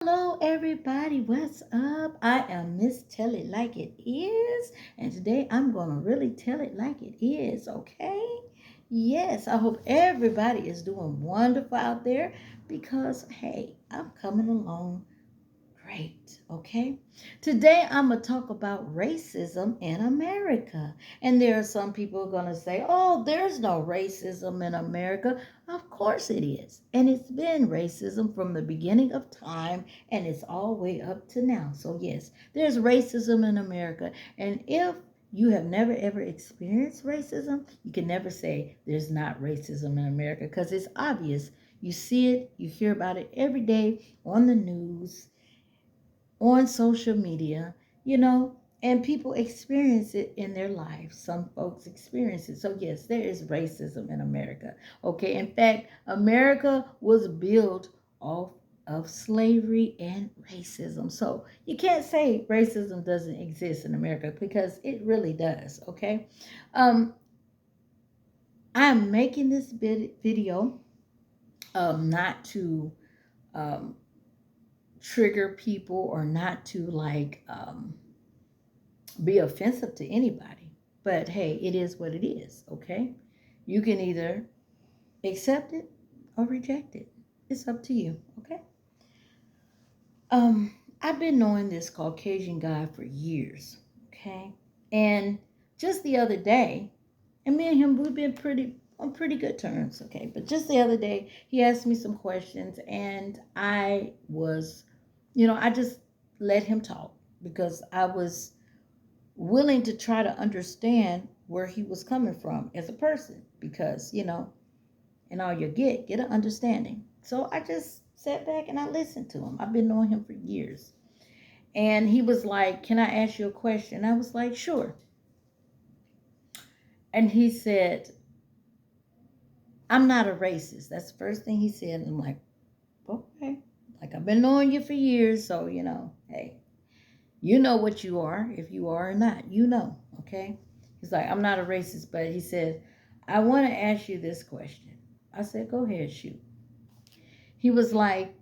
Hello, everybody. What's up? I am Miss Tell It Like It Is, and today I'm going to really tell it like it is, okay? Yes, I hope everybody is doing wonderful out there because, hey, I'm coming along great, okay? Today I'm going to talk about racism in America. And there are some people going to say, oh, there's no racism in America. Of course it is. And it's been racism from the beginning of time and it's all the way up to now. So, yes, there's racism in America. And if you have never ever experienced racism, you can never say there's not racism in America because it's obvious. You see it, you hear about it every day on the news, on social media, and people experience it in their lives. Some folks experience it. So, yes, there is racism in America. Okay, in fact, America was built off of slavery and racism. So, you can't say racism doesn't exist in America because it really does. Okay, um, I'm making this video not to um, trigger people or not to be offensive to anybody. But hey, it is what it is, okay? You can either accept it or reject it. It's up to you, okay? I've been knowing this Caucasian guy for years, okay? And just the other day, and me and him, we've been pretty on pretty good terms, okay? But just the other day, he asked me some questions, and I just let him talk because I was willing to try to understand where he was coming from as a person because, and all you get an understanding. So I just sat back and I listened to him. I've been knowing him for years. And he was like, "Can I ask you a question?" I was like, "Sure." And he said, "I'm not a racist." That's the first thing he said. And I'm like, "Okay." Like, I've been knowing you for years, so, hey, you know what you are, if you are or not. Okay? He's like, "I'm not a racist," but he said, "I want to ask you this question." I said, "Go ahead, shoot." He was like,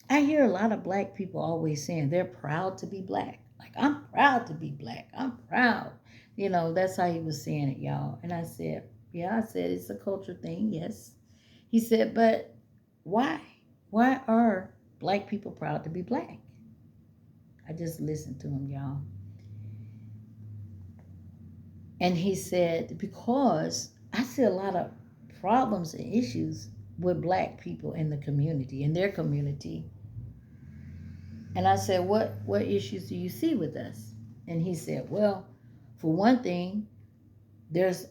"I hear a lot of black people always saying they're proud to be black. Like, I'm proud to be black. I'm proud." That's how he was saying it, y'all. And I said, "Yeah," I said, "It's a culture thing, yes." He said, "But why? Why are black people proud to be black?" I just listened to him, y'all. And he said, "Because I see a lot of problems and issues with black people in the community, in their community." And I said, what issues do you see with us?" And he said, "Well, for one thing, there's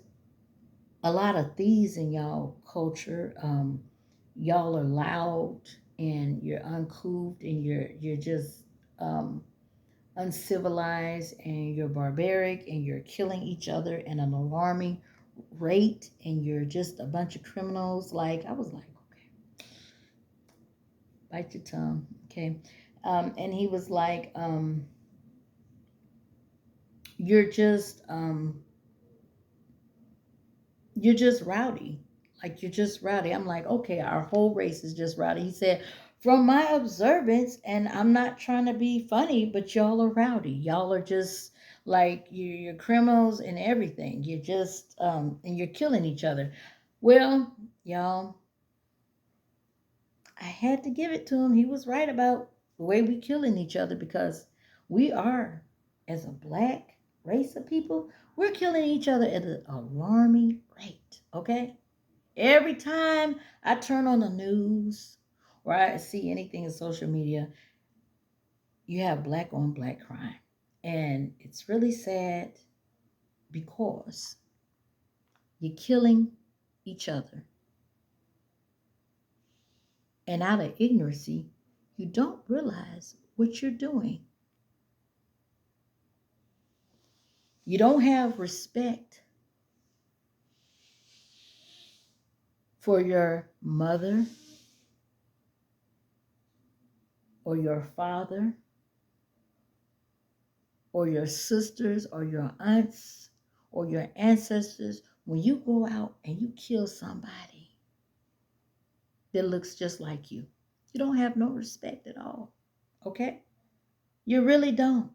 a lot of thieves in y'all culture. Y'all are loud and you're uncouth and you're just uncivilized and you're barbaric and you're killing each other at an alarming rate and you're just a bunch of criminals." Like, I was like, okay, bite your tongue, okay. And he was like, you're just you're just rowdy. Like, you're just rowdy. I'm like, okay, our whole race is just rowdy. He said, "From my observance, and I'm not trying to be funny, but y'all are rowdy. Y'all are just like you're criminals and everything. You're just and you're killing each other." Well, y'all, I had to give it to him. He was right about the way we killing each other because we are, as a black race of people, we're killing each other at an alarming rate. Okay, every time I turn on the news or I see anything in social media, you have black on black crime, and it's really sad because you're killing each other, and out of ignorancy, you don't realize what you're doing. You don't have respect for your mother or your father or your sisters or your aunts or your ancestors when you go out and you kill somebody that looks just like you. You don't have no respect at all. Okay? You really don't.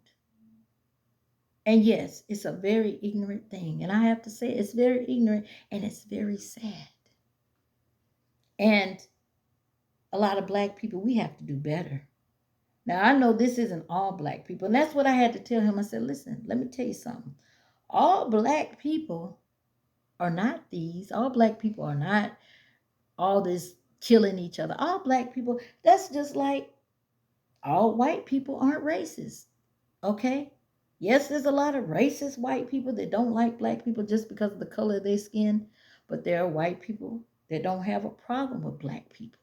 And yes, it's a very ignorant thing. And I have to say, it's very ignorant and it's very sad. And a lot of black people, we have to do better. Now, I know this isn't all black people. And that's what I had to tell him. I said, listen, let me tell you something. All black people are not these. All black people are not all this killing each other. All black people, that's just like all white people aren't racist. Okay? Yes, there's a lot of racist white people that don't like black people just because of the color of their skin, but there are white people that don't have a problem with black people.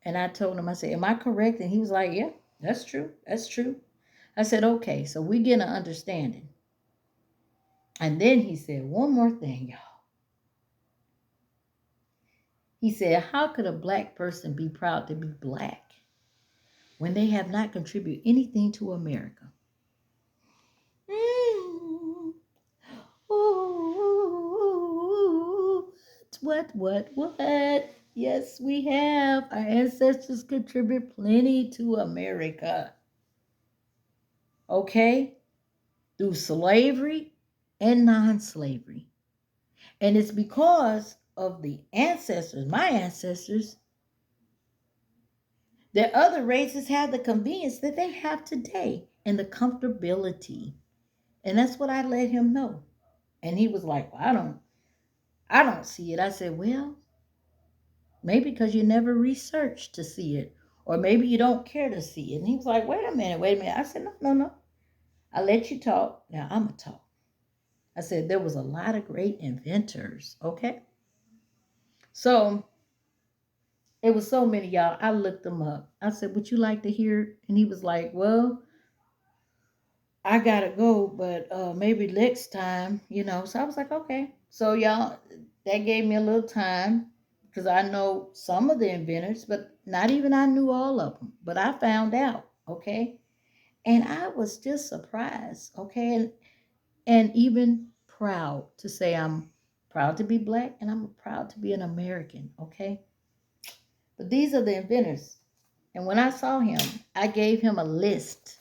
And I told him, I said, am I correct? And he was like, yeah, that's true. That's true. I said, okay, so we get an understanding. And then he said, one more thing, y'all. He said, how could a black person be proud to be black when they have not contributed anything to America? Mm. Ooh, what? Yes, we have. Our ancestors contribute plenty to America. Okay? Through slavery and non-slavery. And it's because of the ancestors, my ancestors, that other races have the convenience that they have today and the comfortability. And that's what I let him know. And he was like, well, I don't see it. I said, well, maybe because you never researched to see it. Or maybe you don't care to see it. And he was like, wait a minute. I said, no. I let you talk. Now I'm going to talk. I said, there was a lot of great inventors. Okay. So it was so many, y'all. I looked them up. I said, would you like to hear? And he was like, well, I gotta go, but maybe next time. So I was like, okay. So y'all, that gave me a little time because I know some of the inventors, but not even I knew all of them. But I found out, okay, and I was just surprised, okay, and even proud to say I'm proud to be black and I'm proud to be an American, okay. But these are the inventors, and when I saw him, I gave him a list.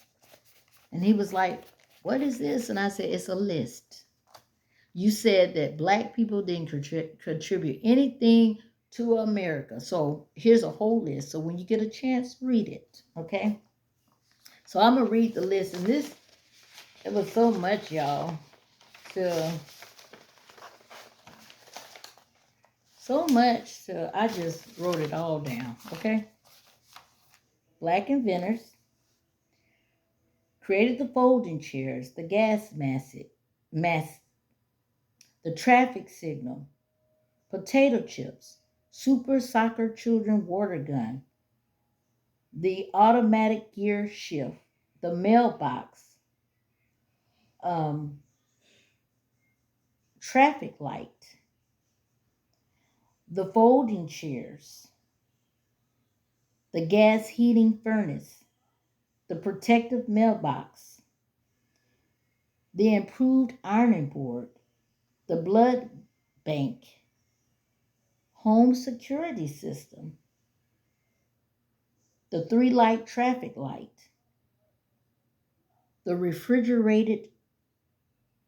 And he was like, what is this? And I said, it's a list. You said that black people didn't contribute anything to America. So here's a whole list. So when you get a chance, read it. Okay? So I'm going to read the list. And it was so much, y'all. So much. I just wrote it all down. Okay? Black inventors created the folding chairs, the gas mask, the traffic signal, potato chips, super soccer children water gun, the automatic gear shift, the mailbox, um, traffic light, the folding chairs, the gas heating furnace, the protective mailbox, the improved ironing board, the blood bank, home security system, the 3-light traffic light, the refrigerated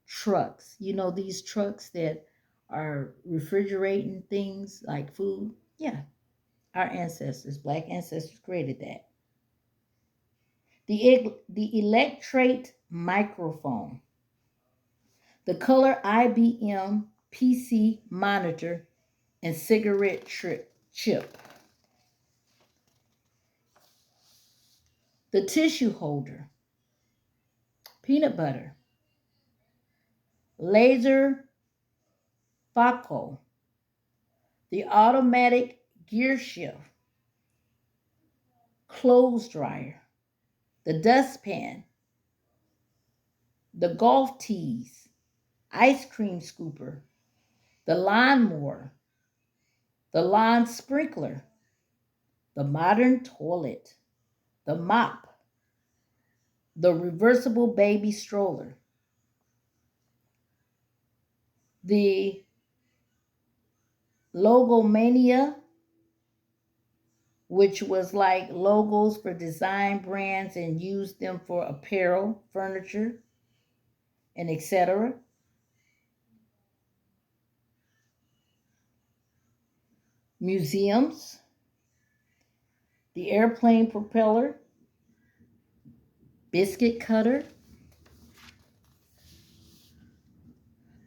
trucks. These trucks that are refrigerating things like food. Yeah, our ancestors, black ancestors, created that. The electrate microphone, the color IBM PC monitor, and cigarette chip, the tissue holder, peanut butter, laser focal, the automatic gear shift, clothes dryer, the dustpan, the golf tees, ice cream scooper, the lawnmower, the lawn sprinkler, the modern toilet, the mop, the reversible baby stroller, the logomania which was like logos for design brands and used them for apparel, furniture, and etc. Museums, the airplane propeller, biscuit cutter,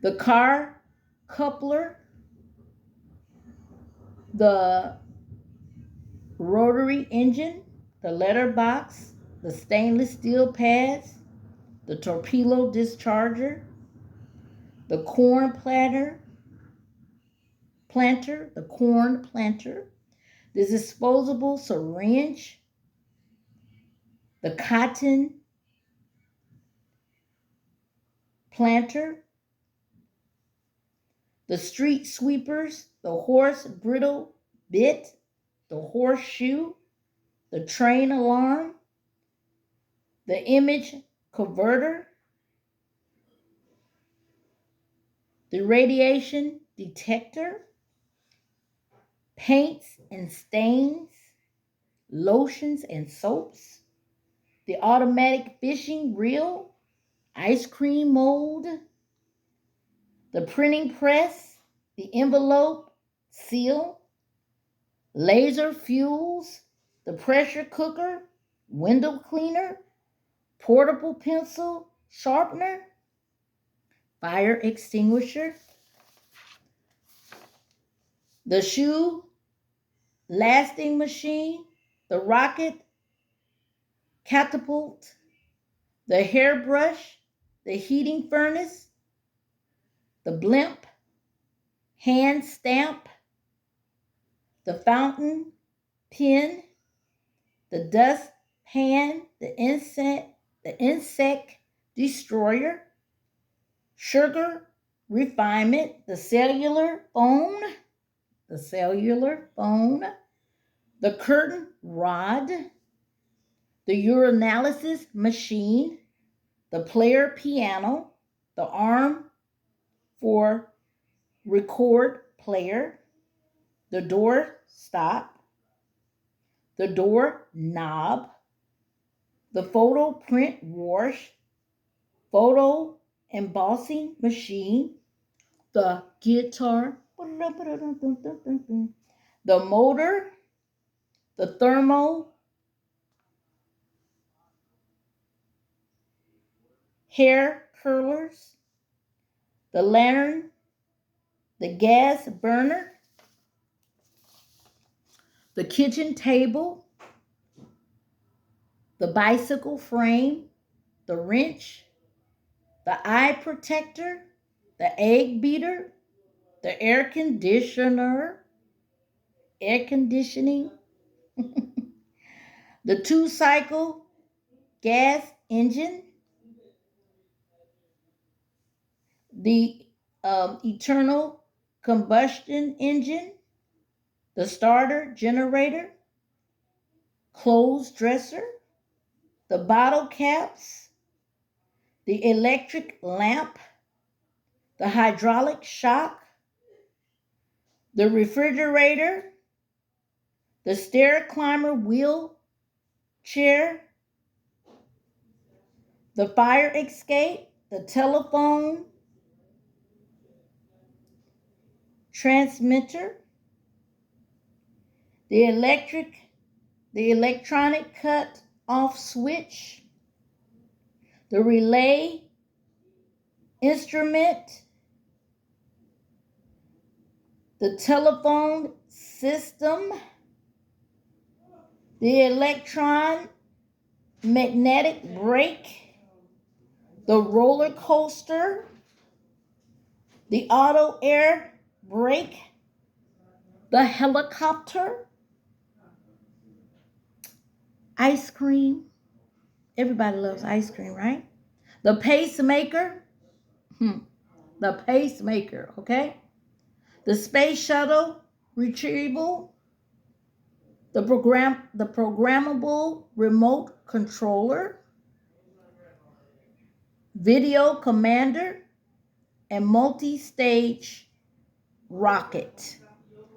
the car coupler, the rotary engine, the letterbox, the stainless steel pads, the torpedo discharger, the corn planter, the disposable syringe, the cotton planter, the street sweepers, the horse bridle bit, the horseshoe, the train alarm, the image converter, the radiation detector, paints and stains, lotions and soaps, the automatic fishing reel, ice cream mold, the printing press, the envelope seal, laser fuels, the pressure cooker, window cleaner, portable pencil sharpener, fire extinguisher, the shoe lasting machine, the rocket catapult, the hairbrush, the heating furnace, the blimp, hand stamp, the fountain pen, the dust pan, the insect destroyer, sugar refinement, the cellular phone, the curtain rod, the urinalysis machine, the player piano, the arm for record player, the door stop, the door knob, the photo print wash, photo embossing machine, the guitar, the motor, the thermo hair curlers, the lantern, the gas burner, the kitchen table, the bicycle frame, the wrench, the eye protector, the egg beater, the air conditioning, the two-cycle gas engine, the eternal combustion engine, the starter generator, clothes dresser, the bottle caps, the electric lamp, the hydraulic shock, the refrigerator, the stair climber wheelchair, the fire escape, the telephone transmitter, the electronic cut off switch, the relay instrument, the telephone system, the electron magnetic brake, the roller coaster, the auto air brake, the helicopter, ice cream. Everybody loves ice cream, right? The pacemaker, okay? The space shuttle retrieval, the programmable remote controller, video commander, and multi-stage rocket.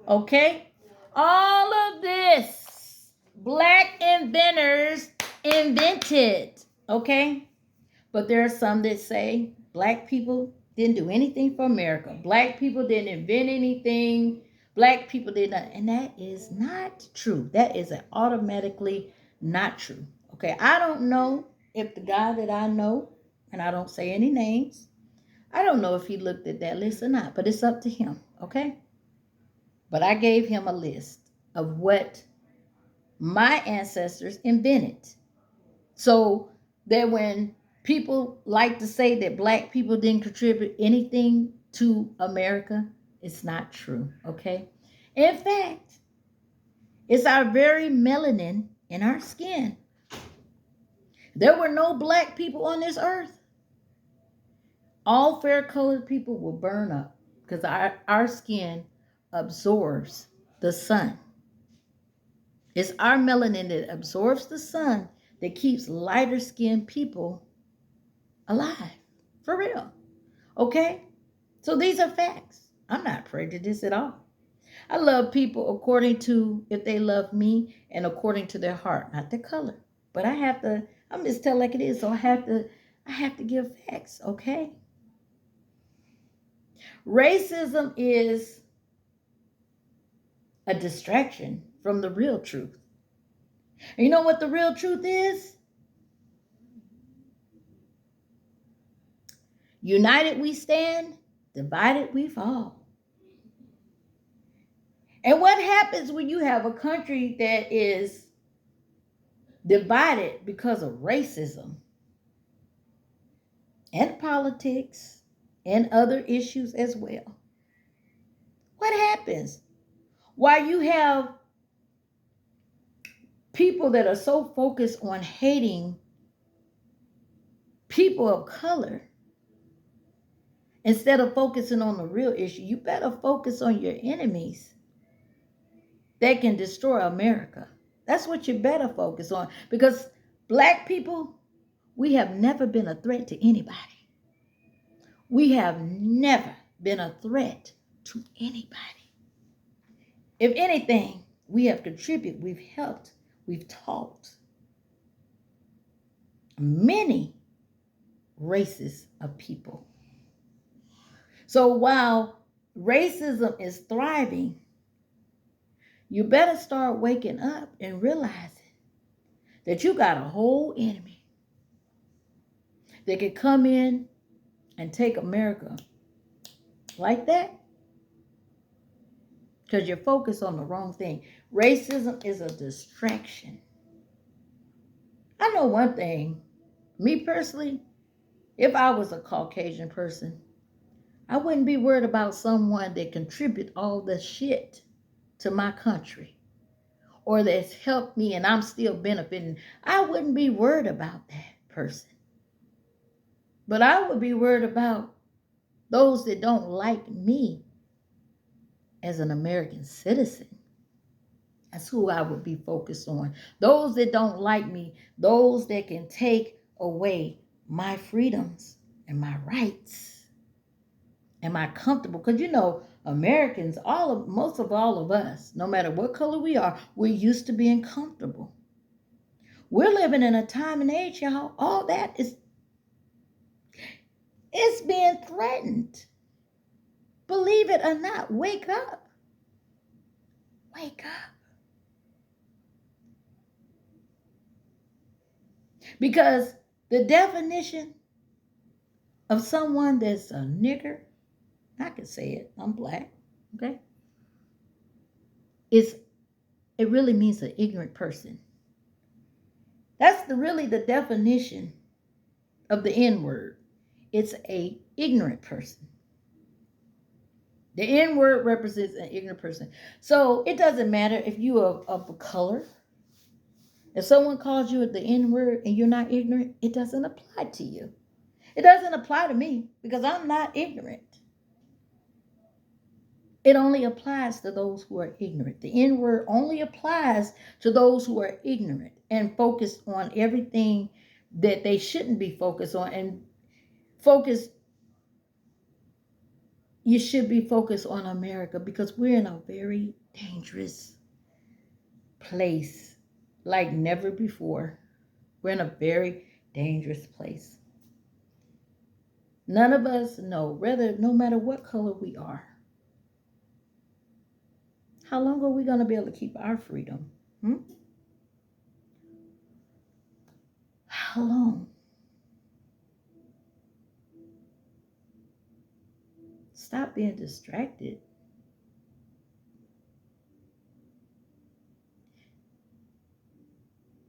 Okay? All of this Black inventors invented, okay? But there are some that say black people didn't do anything for America. Black people didn't invent anything. Black people did not. And that is not true. That is automatically not true. Okay, I don't know if the guy that I know, and I don't say any names, I don't know if he looked at that list or not, but it's up to him, okay? But I gave him a list of what my ancestors invented. So that when people like to say that black people didn't contribute anything to America, it's not true, okay? In fact, it's our very melanin in our skin. There were no black people on this earth. All fair-colored people will burn up because our skin absorbs the sun. It's our melanin that absorbs the sun that keeps lighter skinned people alive. For real. Okay? So these are facts. I'm not prejudiced at all. I love people according to if they love me and according to their heart, not their color. But I'm just telling like it is, so I have to give facts, okay? Racism is a distraction from the real truth. And you know what the real truth is? United we stand, divided we fall. And what happens when you have a country that is divided because of racism and politics and other issues as well? What happens? Why you have people that are so focused on hating people of color instead of focusing on the real issue? You better focus on your enemies that can destroy America. That's what you better focus on, because black people, we have never been a threat to anybody. We have never been a threat to anybody. If anything, we have contributed, we've helped, we've taught many races of people. So while racism is thriving, you better start waking up and realizing that you got a whole enemy that could come in and take America like that because you're focused on the wrong thing. Racism is a distraction. I know one thing, me personally, if I was a Caucasian person, I wouldn't be worried about someone that contribute all the shit to my country or that's helped me and I'm still benefiting. I wouldn't be worried about that person. But I would be worried about those that don't like me as an American citizen. That's who I would be focused on. Those that don't like me, those that can take away my freedoms and my rights. Am I comfortable? Because you know, Americans, most of all of us, no matter what color we are, we're used to being comfortable. We're living in a time and age, y'all. All that it's being threatened. Believe it or not, wake up. Wake up. Because the definition of someone that's a nigger, I can say it, I'm black, okay? It really means an ignorant person. That's really the definition of the N-word. It's a ignorant person. The N-word represents an ignorant person. So it doesn't matter if you are of a color. If someone calls you the N-word and you're not ignorant, it doesn't apply to you. It doesn't apply to me because I'm not ignorant. It only applies to those who are ignorant. The N-word only applies to those who are ignorant and focused on everything that they shouldn't be focused on. And you should be focused on America because we're in a very dangerous place like never before. We're in a very dangerous place. None of us know, whether no matter what color we are, how long are we going to be able to keep our freedom? Hmm? How long? Stop being distracted.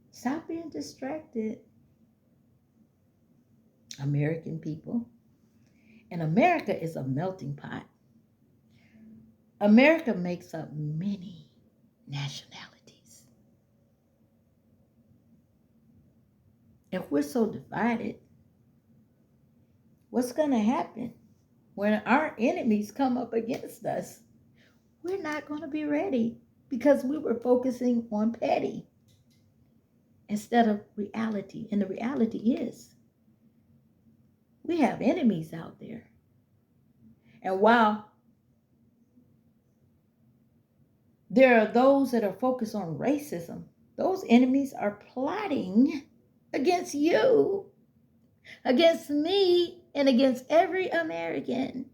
Stop being distracted. American people. And America is a melting pot. America makes up many nationalities. If we're so divided, what's going to happen when our enemies come up against us? We're not going to be ready because we were focusing on petty instead of reality. And the reality is we have enemies out there. And while there are those that are focused on racism, those enemies are plotting against you, against me, and against every American.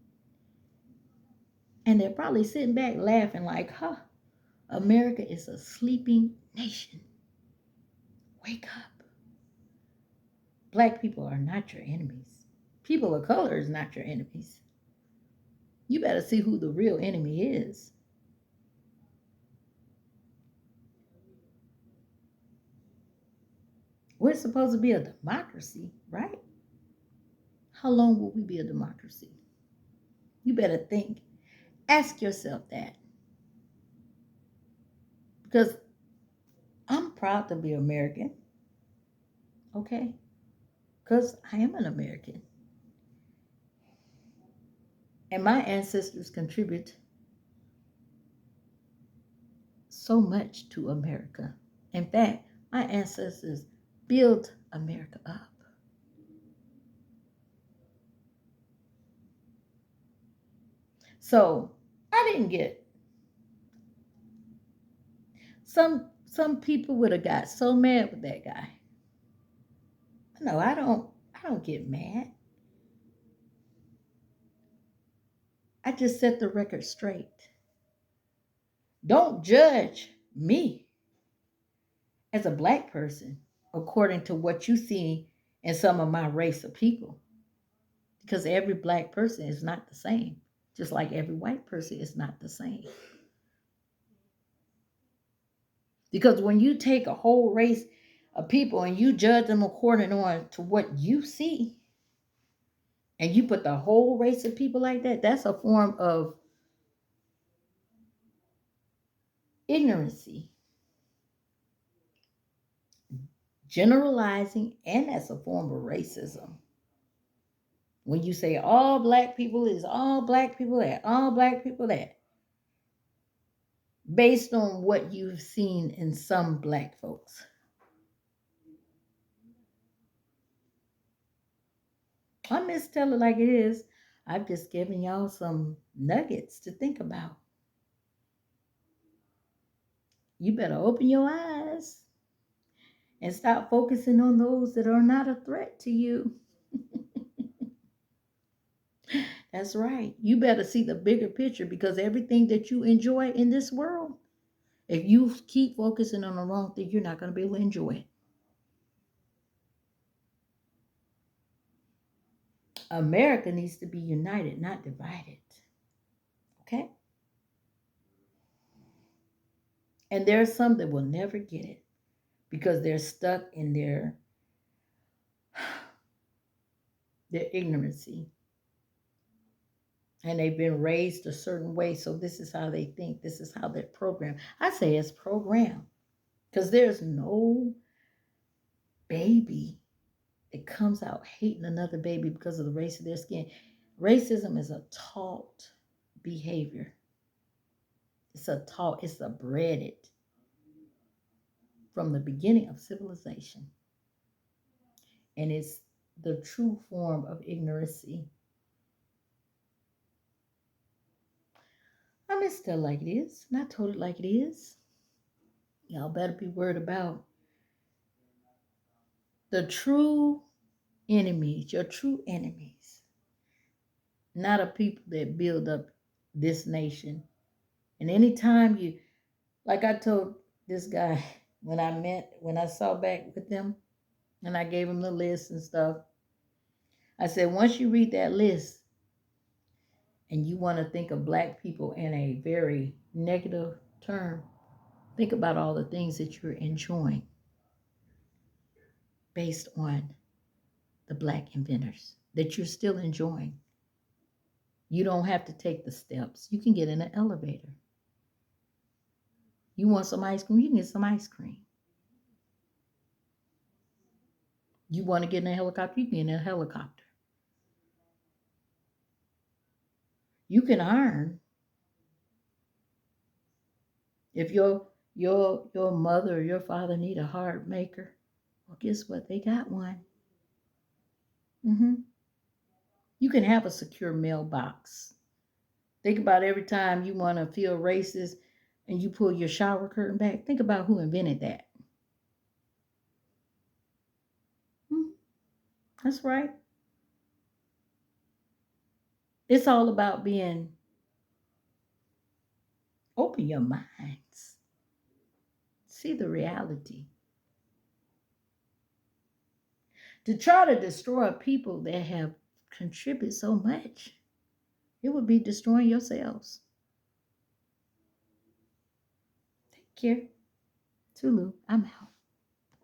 And they're probably sitting back laughing like, huh, America is a sleeping nation. Wake up. Black people are not your enemies. People of color is not your enemies. You better see who the real enemy is. We're supposed to be a democracy, right? How long will we be a democracy? You better think. Ask yourself that. Because I'm proud to be American, okay? Because I am an American. And my ancestors contribute so much to America. In fact, my ancestors built America up. So I didn't get some people would have got so mad with that guy. No, I don't get mad. I just set the record straight. Don't judge me as a black person according to what you see in some of my race of people. Because every black person is not the same, just like every white person is not the same. Because when you take a whole race of people and you judge them according on to what you see, and you put the whole race of people like that, that's a form of ignorancy, generalizing, and that's a form of racism. When you say all black people is all black people that, all black people that, based on what you've seen in some black folks. I miss Tell It Like It Is. I've just given y'all some nuggets to think about. You better open your eyes and stop focusing on those that are not a threat to you. That's right. You better see the bigger picture because everything that you enjoy in this world, if you keep focusing on the wrong thing, you're not going to be able to enjoy it. America needs to be united, not divided. Okay? And there are some that will never get it because they're stuck in their ignorancy. And they've been raised a certain way, so this is how they think. This is how they're programmed. I say it's programmed because there's no baby that comes out hating another baby because of the race of their skin. Racism is a taught behavior. It's a bred from the beginning of civilization. And it's the true form of ignorancy. I miss Tell Like It Is, not Told It Like It Is. Y'all better be worried about The true enemies, your true enemies, not a people that build up this nation. And anytime you, like I told this guy when I saw back with him and I gave him the list and stuff, I said, once you read that list and you want to think of black people in a very negative term, think about all the things that you're enjoying based on the black inventors that you're still enjoying. You don't have to take the steps. You can get in an elevator. You want some ice cream? You can get some ice cream. You want to get in a helicopter? You can get in a helicopter. You can iron. If your mother or your father need a hard maker, well, guess what? They got one. You can have a secure mailbox. Think about every time you want to feel racist and you pull your shower curtain back. Think about who invented that. That's right. It's all about being, open your minds. See the reality. To try to destroy people that have contributed so much, it would be destroying yourselves. Take care. Tulu, I'm out.